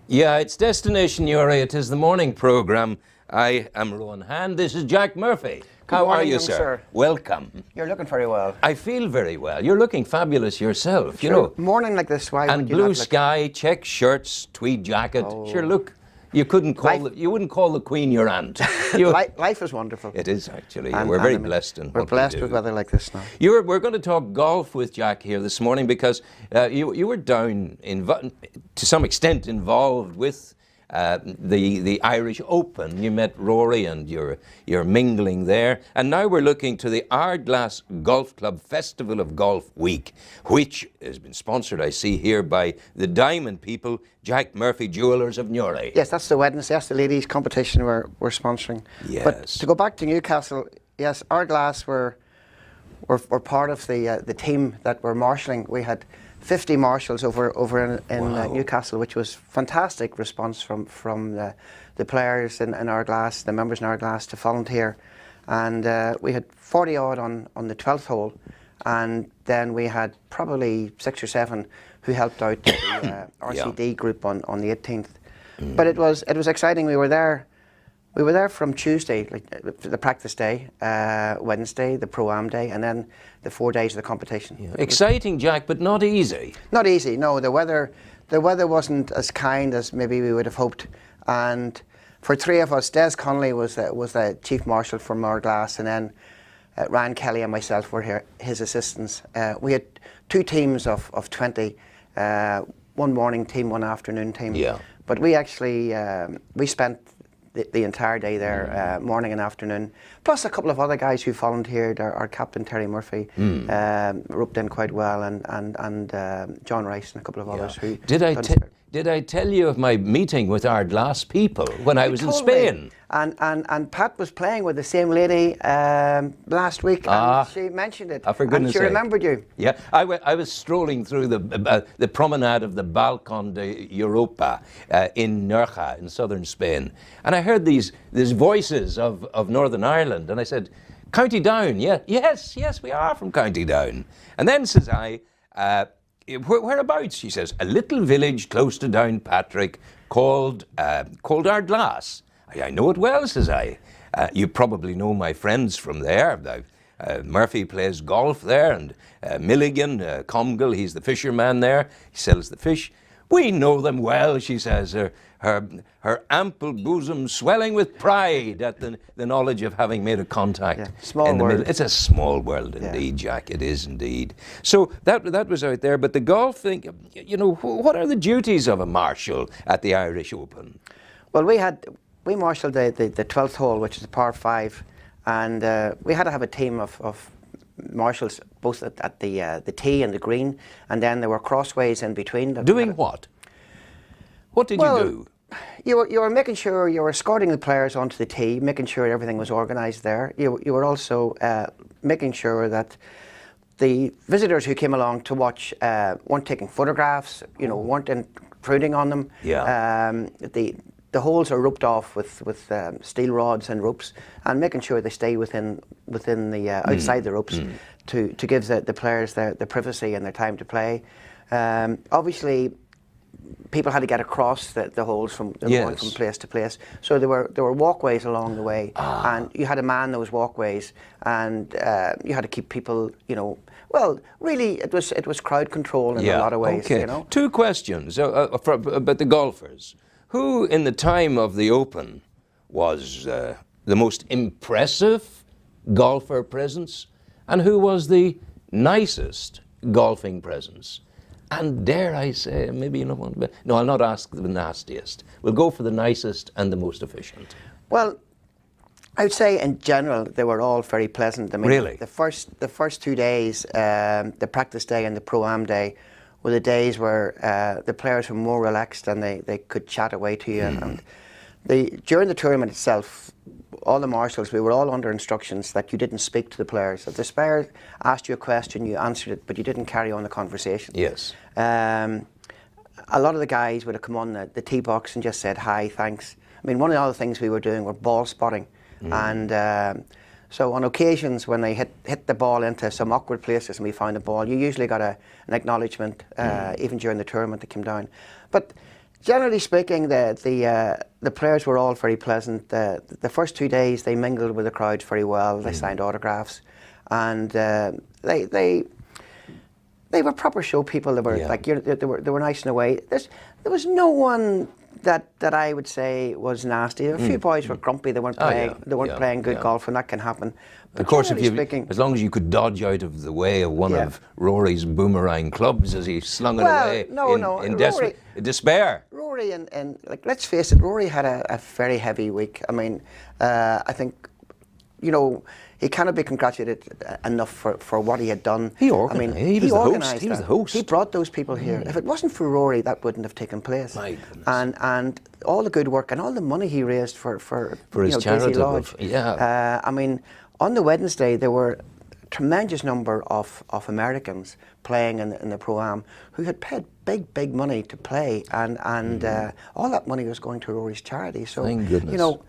Yeah, it's Destination Uri. It is the morning programme. I am Rowan Hand. This is Jack Murphy. How morning, are you, young sir? sir. Welcome. You're looking very well. I feel very well. You're looking fabulous yourself, you Sure, know. morning like this, why And would you blue not look? sky, check shirts, tweed jacket. Sure, look, you wouldn't call the Queen your aunt. Life is wonderful. It is actually. And- We're and very I mean, blessed in We're what blessed we do. with weather like this now. We're going to talk golf with Jack here this morning because you were down, to some extent, involved with the Irish Open. You met Rory and you're mingling there. And now we're looking to the Ardglass Golf Club Festival of Golf Week, which has been sponsored, I see here, by the Diamond people, Jack Murphy Jewellers of Newry. Yes, that's the Wednesday. That's the ladies' competition we're sponsoring. Yes. But to go back to Newcastle, yes, Ardglass were part of the team that were marshalling. We had 50 marshals over in Wow. Newcastle, which was fantastic response from the players in Ardglass, the members in Ardglass to volunteer. And we had 40 odd on the 12th hole, and then we had probably 6 or 7 who helped out the RCD group on the 18th. But it was exciting. We were there from Tuesday, like the practice day, Wednesday, the Pro-Am day, and then the 4 days of the competition. Yeah. Exciting, Jack, but not easy. Not easy, no. The weather wasn't as kind as maybe we would have hoped. And for 3 of us, Des Connolly was the chief marshal from Ardglass, and then Ryan Kelly and myself were his assistants. We had 2 teams of 20, one morning team, one afternoon team. Yeah. But we actually we spent the entire day there, morning and afternoon, plus a couple of other guys who volunteered. Our captain Terry Murphy roped in quite well, and John Rice and a couple of others who. Did I tell you of my meeting with Ardglass people when I was in Spain? Me. And Pat was playing with the same lady last week, and she mentioned it. For goodness' and she sake. remembered you. Yeah, I was strolling through the promenade of the Balcon de Europa in Nerja in southern Spain, and I heard these voices of Northern Ireland, and I said, "County Down, yeah, yes, we are from County Down." And then says I, "Whereabouts?" She says, "A little village close to Downpatrick called Ardglass." "I know it well," says I. "You probably know my friends from there. Murphy plays golf there, and Milligan, Comgill, he's the fisherman there. He sells the fish. We know them well," she says, her ample bosom swelling with pride at the knowledge of having made a contact. Yeah, small in the world. middle. It's a small world indeed, Jack. It is indeed. So that was out there. But the golf thing, you know, what are the duties of a marshal at the Irish Open? Well, we marshalled the 12th hole, which is a par 5, and we had to have a team of marshals both at the tee and the green, and then there were crossways in between. Doing what? What did you do? You were making sure you were escorting the players onto the tee, making sure everything was organised there. You were also making sure that the visitors who came along to watch weren't taking photographs, weren't intruding on them. Yeah. The holes are roped off with steel rods and ropes, and making sure they stay within the outside the ropes to give the players the privacy and their time to play. Obviously, people had to get across the holes from place to place, so there were walkways along the way, and you had to man those walkways, and you had to keep people, well, really, it was crowd control in a lot of ways. Okay. 2 questions about the golfers. Who, in the time of the Open, was the most impressive golfer presence, and who was the nicest golfing presence? And dare I say, maybe you don't want to... No, I'll not ask the nastiest. We'll go for the nicest and the most efficient. Well, I would say in general they were all very pleasant. I mean, really? The first 2 days, the practice day and the Pro-Am day, were the days where the players were more relaxed and they could chat away to you. And during the tournament itself, all the marshals, we were all under instructions that you didn't speak to the players. If the player asked you a question, you answered it, but you didn't carry on the conversation. Yes. A lot of the guys would have come on the tee box and just said, "Hi, thanks." I mean, one of the other things we were doing were ball spotting. And so on occasions when they hit the ball into some awkward places and we found the ball, you usually got an acknowledgement, even during the tournament that came down. But Generally speaking, the players were all very pleasant. The first 2 days they mingled with the crowds very well. They signed autographs, and they were proper show people. They were like they were nice in a way. There was no one that I would say was nasty. A few boys were grumpy. They weren't playing. They weren't playing good golf, and that can happen. But of course, as long as you could dodge out of the way of one of Rory's boomerang clubs as he slung it away in despair. Rory and like, let's face it, Rory had a very heavy week. I mean, I think, you know, he cannot be congratulated enough for what he had done. He organised. He was the host. He brought those people here. If it wasn't for Rory, that wouldn't have taken place. My goodness. And all the good work and all the money he raised for his charity Lodge. I mean, on the Wednesday there were a tremendous number of Americans playing in the Pro-Am who had paid big money to play, and all that money was going to Rory's charity. So, thank goodness. You know,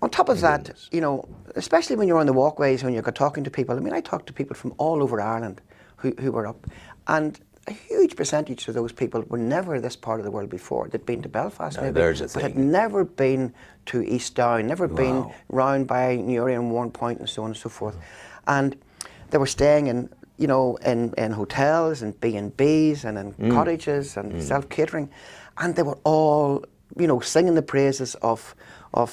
on top of that, you know, especially when you're on the walkways, when you're talking to people. I mean, I talked to people from all over Ireland who were up, and a huge percentage of those people were never this part of the world before. They'd been to Belfast, maybe, but had never been to East Down, never been round by Newry and Warrenpoint and so on and so forth. And they were staying in, you know, in hotels and B&Bs and in cottages and self-catering, and they were all, you know, singing the praises of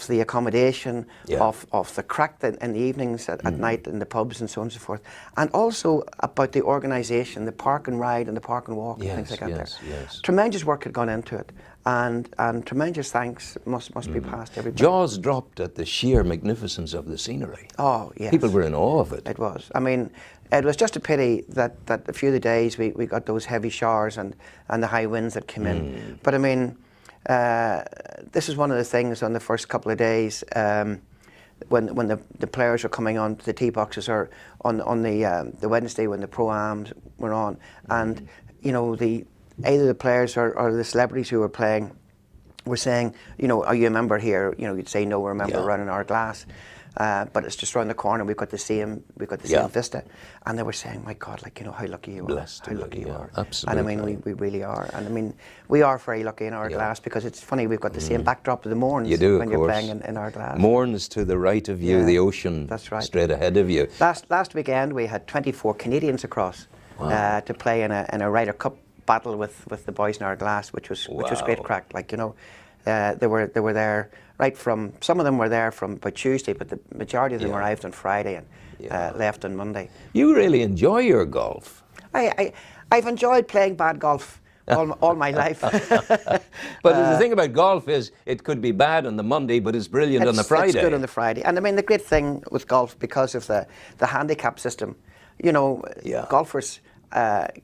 the accommodation, of the crack in the evenings at night in the pubs and so on and so forth, and also about the organisation, the park and ride and the park and walk and things like that. Tremendous work had gone into it, and tremendous thanks must be passed to everybody. Jaws dropped at the sheer magnificence of the scenery. Oh yes, people were in awe of it. It was. I mean, it was just a pity that a few of the days we got those heavy showers and the high winds that came in. But I mean, this is one of the things on the first couple of days when the players were coming on to the tee boxes, or on the Wednesday when the Pro-Ams were on, and you know, either the players or the celebrities who were playing were saying, you know, are you a member here? You know, you'd say no, we're a member running our glass. But it's just around the corner. We've got the same vista, and they were saying, "My God, like, you know, how lucky you are, how lucky you are." Absolutely. And I mean, we really are. And I mean, we are very lucky in our glass, because it's funny, we've got the same backdrop of the Mourns when you're playing in our glass. Mourns to the right of you, the ocean straight ahead of you. Last weekend we had 24 Canadians across to play in a Ryder Cup battle with the boys in our glass, which was great crack. Like, you know, they were there. Right from, some of them were there from by Tuesday, but the majority of them arrived on Friday and left on Monday. You really enjoy your golf. I've enjoyed playing bad golf all my life. But the thing about golf is, it could be bad on the Monday, but it's brilliant on the Friday. It's good on the Friday. And I mean, the great thing with golf, because of the handicap system, you know, golfers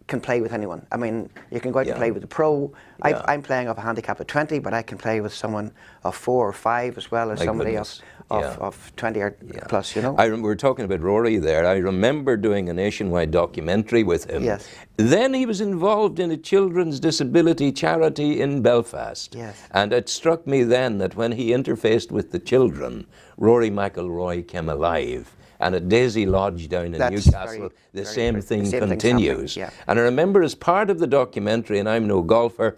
can play with anyone. I mean, you can go out and play with a pro. I'm playing off a handicap of 20, but I can play with someone of 4 or 5 as well as somebody of 20 or plus, you know. We were talking about Rory there. I remember doing a nationwide documentary with him. Yes. Then he was involved in a children's disability charity in Belfast. Yes. And it struck me then that when he interfaced with the children, Rory McIlroy came alive. And at Daisy Lodge down in Newcastle, the same thing continues. And I remember, as part of the documentary, and I'm no golfer,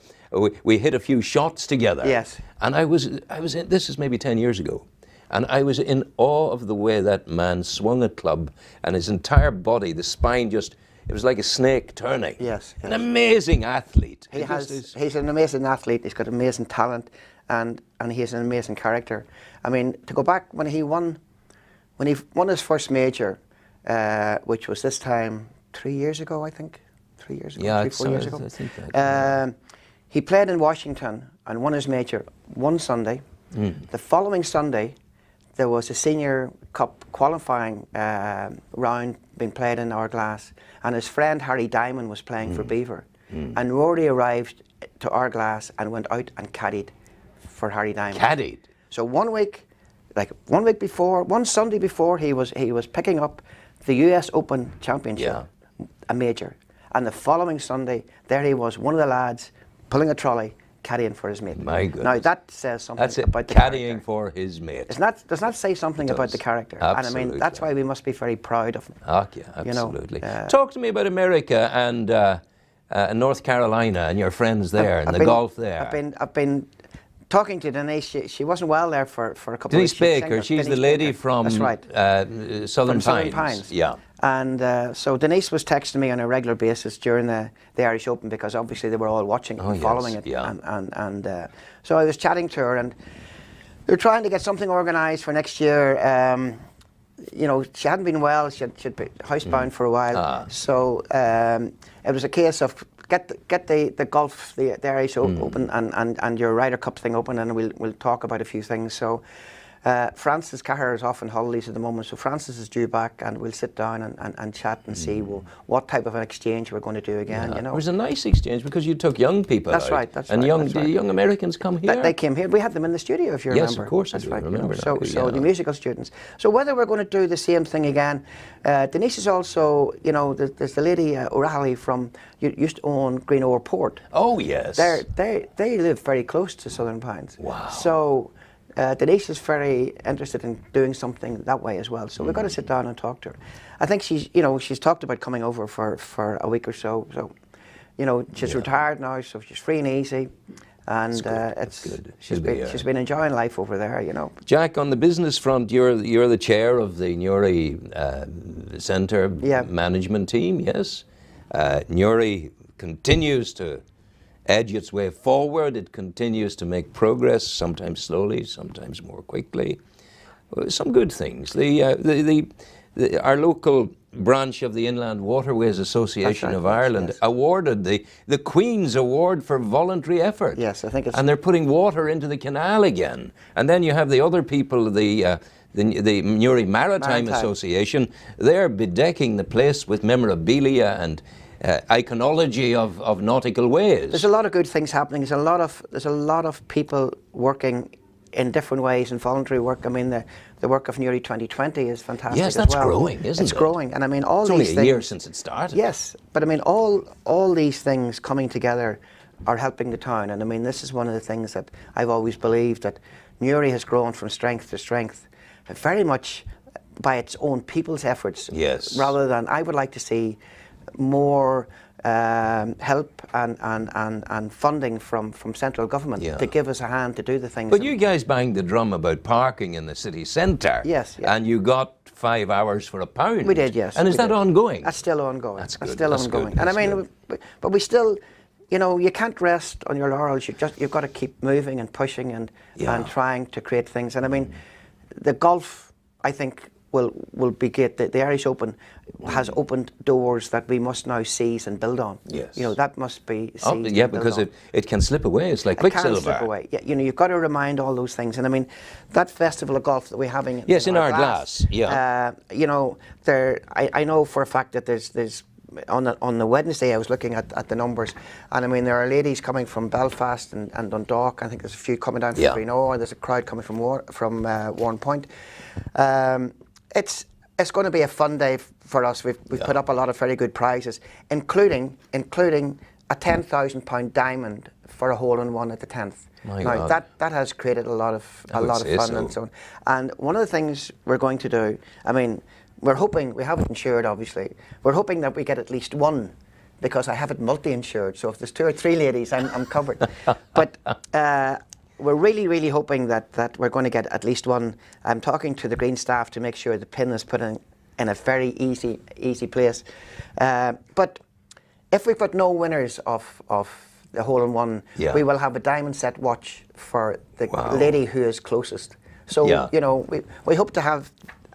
we hit a few shots together. Yes. And I was in, this is maybe 10 years ago, and I was in awe of the way that man swung a club, and his entire body, the spine just, it was like a snake turning. Yes. An amazing athlete. He's an amazing athlete. He's got amazing talent, and he has an amazing character. I mean, to go back when he won his first major, which was this time 3 years ago, I think. 3 years ago, 4 years ago. I think that, he played in Washington and won his major one Sunday. The following Sunday, there was a Senior Cup qualifying round being played in our glass, and his friend Harry Diamond was playing for Beaver. And Rory arrived to our glass and went out and caddied for Harry Diamond. Caddied? So 1 week, like 1 week before, one Sunday before, he was picking up the US Open Championship, a major. And the following Sunday, there he was, one of the lads, pulling a trolley, caddying for his mate. My goodness. Now that says something about the caddying character. for his mate. Does that say something about the character? Absolutely. And I mean, that's why we must be very proud of him. Yeah, absolutely. You know, Talk to me about America and North Carolina and your friends there and I've the been- golf there. I've been talking to Denise. She wasn't well there for a couple Denise of weeks. Baker, she's the Denise lady Baker. from That's right. Southern Southern Pines. Pines. Yeah. And so Denise was texting me on a regular basis during the Irish Open because obviously they were all watching Oh, and following yes, it. yeah. And so I was chatting to her, and they're trying to get something organised for next year. You know, she hadn't been well. She'd been housebound for a while. So it was a case of get the golf, the Irish Open, and your Ryder Cup thing open, and we'll talk about a few things. So. Francis Cahir is off on holidays at the moment, so Francis is due back, and we'll sit down and chat and see what type of an exchange we're going to do again. You know, It was a nice exchange because you took young people That's out. right, that's and right, young, that's the right. young Americans come here. They came here. We had them in the studio, if you Yes, remember. of course I That's do right. remember So, that, so yeah. the musical students. So whether we're going to do the same thing again, Denise is also, you know, there's the lady O'Reilly from used to own Green Oar Port. Oh, yes. They live very close to Southern Pines. Wow. So Denise is very interested in doing something that way as well. So we've got to sit down and talk to her. I think she's talked about coming over for a week or so. So, you know, she's retired now, so she's free and easy. And That's good. she's She'll be, been enjoying life over there, you know. Jack, on the business front, you're the chair of the Newry Centre management team, yes? Newry continues to edge its way forward. It continues to make progress, sometimes slowly, sometimes more quickly. Some good things. Our local branch of the Inland Waterways Association of Ireland awarded the Queen's Award for voluntary effort. Yes, I think it's... And they're putting water into the canal again. And then you have the other people, the Newry Maritime Association. They're bedecking the place with memorabilia and iconology of nautical ways. There's a lot of good things happening. There's a lot of people working in different ways in voluntary work. I mean, the work of Newry 2020 is fantastic. Yes, as that's well. growing, isn't it? It's growing, and I mean all It's these only things. a year since it started. Yes, but I mean all these things coming together are helping the town, and I mean this is one of the things that I've always believed, that Newry has grown from strength to strength, very much by its own people's efforts. Yes. Rather than, I would like to see more help and funding from central government to give us a hand to do the things. But you guys banged the drum about parking in the city centre. Yes, yes. And you got 5 hours for £1. We did, yes. And is we that did. ongoing? That's still ongoing. That's good. That's still That's ongoing. good. And I That's mean, good. but we still, you know, you can't rest on your laurels. You've got to keep moving and pushing and trying to create things. And I mean, the golf, I think, will be great. The Irish Open has opened doors that we must now seize and build on. Yes. You know, that must be seized and yeah, built because on. it can slip away. It's like It can quicksilver. slip away. Yeah, you know, you've got to remind all those things. And I mean, that festival of golf that we're having Yes, in our glass, yeah. You know, I know for a fact that there's on the Wednesday I was looking at the numbers, and I mean there are ladies coming from Belfast and Dundalk. I think there's a few coming down from Greenoa. There's a crowd coming from Warren Point. It's going to be a fun day for us. We've put up a lot of very good prizes, including a £10,000 diamond for a hole-in-one at the 10th. My now God. that has created a lot of fun so. and so on. And one of the things we're going to do, I mean, we're hoping, we have it insured obviously, we're hoping that we get at least one, because I have it multi-insured, so if there's 2 or 3 ladies, I'm covered. But we're really hoping that we're going to get at least one. I'm talking to the green staff to make sure the pin is put in a very easy place. But if we've got no winners of the hole-in-one, we will have a diamond set watch for the lady who is closest. So you know, we hope to have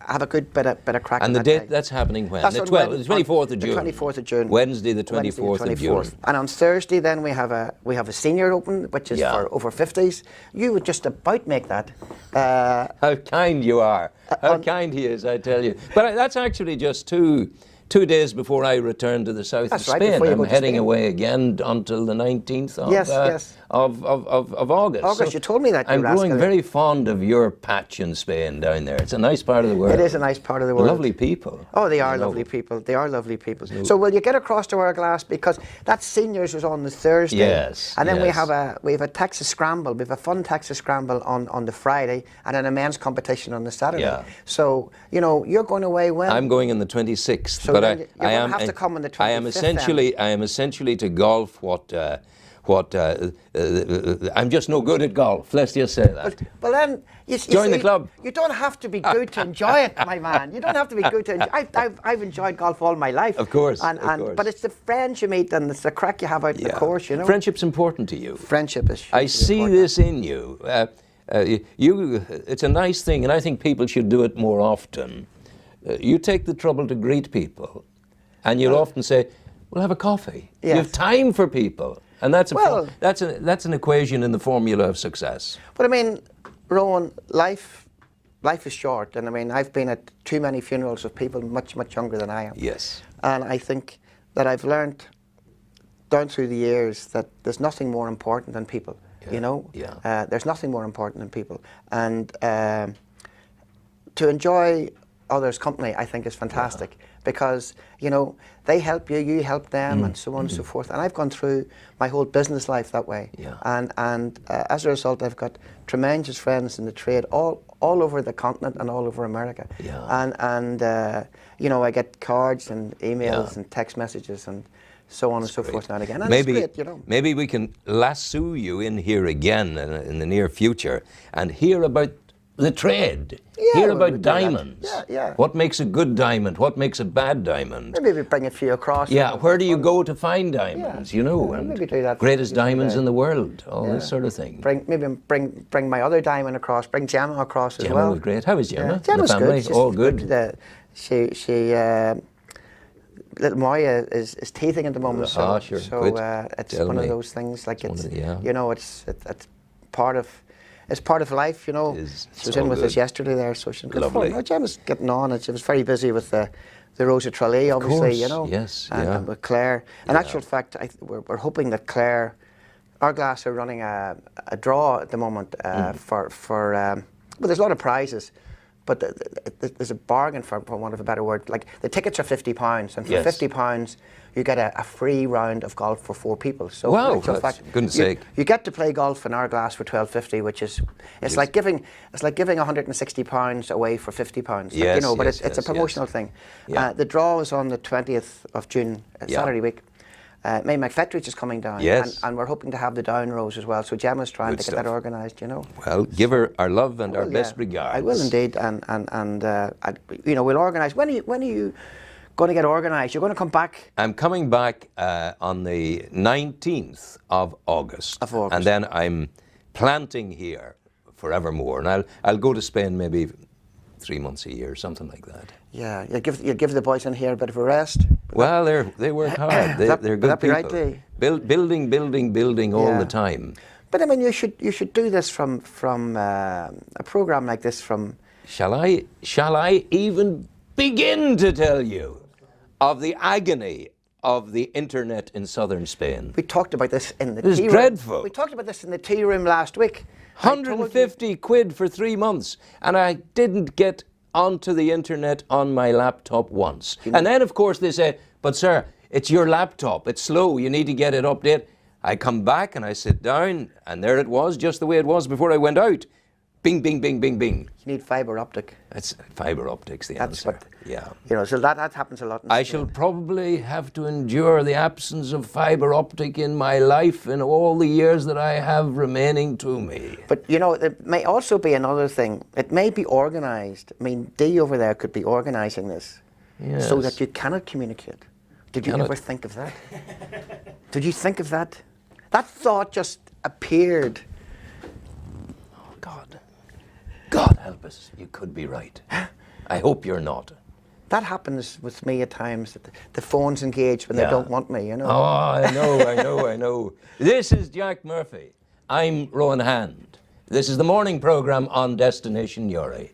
a good bit of crack. And the that day. date, that's happening when? That's The on 24th of the June. 24th of June. Wednesday, the 24th of June. And on Thursday, then we have a senior open, which is for over 50s. You would just about make that. How kind you are. How kind he is, I tell you. But that's actually just two days before I return to the south of That's right, Spain. before you I'm go to heading Spain. away again until the 19th of August. August, you told me that, you I'm growing rascal. very fond of your patch in Spain down there. It's a nice part of the world. It is a nice part of the world. Lovely people. Oh, they are you know. lovely people. They are lovely people. So will you get across to our glass, because that seniors was on the Thursday. Yes, And then we yes. have a Texas Scramble. We have a fun Texas Scramble on the Friday, and then a men's competition on the Saturday. Yeah. So you're going away when? I'm going on the 26th, So but then you're I gonna am. have to come on the I am 25th essentially. I am essentially to golf I'm just no good at golf. Let's just say that. Well then, you Join the see, club. You don't have to be good to enjoy it, my man. You don't have to be good to enjoy. I've enjoyed golf all my life. Of course, And of course. but it's the friends you meet and it's the crack you have out in the course. Friendship's important to you. Friendship is. I hugely see important. this in you. It's a nice thing, and I think people should do it more often. You take the trouble to greet people, and you'll often say, "We'll have a coffee." Yes. You have time for people, and that's Well- that's an equation in the formula of success. But I mean, Rowan, life is short, and I mean, I've been at too many funerals of people much younger than I am. Yes. And I think that I've learned down through the years that there's nothing more important than people. Yeah. There's nothing more important than people, and to enjoy others' company, I think, is fantastic because they help you, you help them, and so on and so forth. And I've gone through my whole business life that way. Yeah. And as a result, I've got tremendous friends in the trade all over the continent and all over America. Yeah. And I get cards and emails Yeah. and text messages and so on and so forth now and again. And Maybe, it's great, maybe we can lasso you in here again in the near future and hear about the trade. Yeah, hear well, about we do that. diamonds. Yeah. What makes a good diamond? What makes a bad diamond? Maybe we bring a few across. Yeah, where do you go to find diamonds? Yeah, And maybe do that. greatest Maybe diamonds do in the world, all this sort of thing. Bring my other diamond across. Bring Gemma across as Gemma well. was great. How is Gemma? Yeah, Gemma's the family? good. She's All good. Little Moya is teething at the moment. Ah, sure. So Good. it's Tell one me. of those things. Like It's it's one of the- yeah. it's part of. It's part of life, It is. She was So in with us good. yesterday there, so she's good Lovely. fun. No, Gemma's getting on, and she was very busy with the Rosa Tralee, obviously, course, yes, and, yeah. and with Claire. In actual fact, we're hoping that Claire, our glass are running a draw at the moment for well, there's a lot of prizes, but there's a bargain for want of a better word. Like the tickets are £50, and for Yes. £50 you get a free round of golf for 4 people. So Wow, in actual that's fact, goodness you, sake. you get to play golf in our glass for £12.50, which is it's like giving £160 away for £50. Yes, but yes, it's a yes, promotional yes. thing. Yeah. The draw is on the 20th of June, Yeah. Saturday week. May McFetrich is coming down, Yes. and we're hoping to have the down rows as well. So Gemma's trying Good to get that stuff. organised, Well, give her our love and our Well, best yeah, regards. I will indeed, and we'll organise. When are you going to get organised? You're going to come back. I'm coming back on the 19th of August. Of August. And then I'm planting here forevermore. And I'll go to Spain maybe 3 months a year, something like that. Yeah, you'll give the boys in here a bit of a rest. Well, they work hard. They're good would that be people. right, Building all Yeah. the time. But I mean, you should do this from a program like this from. Shall I even begin to tell you of the agony of the internet in southern Spain? We talked about this in the This is tea dreadful. room. We talked about this in the tea room last week. I told you- 150 quid for 3 months, and I didn't get onto the internet on my laptop once. And then, of course, they say, "But sir, it's your laptop. It's slow. You need to get it updated." I come back and I sit down, and there it was, just the way it was before I went out. Bing, bing, bing, bing, bing. You need fibre optic. That's fibre optics, the That's answer. what. Yeah. So that happens a lot. In I Spain. shall probably have to endure the absence of fibre optic in my life in all the years that I have remaining to me. But it may also be another thing. It may be organised. I mean, Dee over there could be organising this, so Yes. that you cannot communicate. Did you Cannot. ever think of that? Did you think of that? That thought just appeared. God help us, you could be right. I hope you're not. That happens with me at times. That the phone's engaged when Yeah. they don't want me. Oh, I know. This is Jack Murphy. I'm Rowan Hand. This is the morning programme on Destination Uri.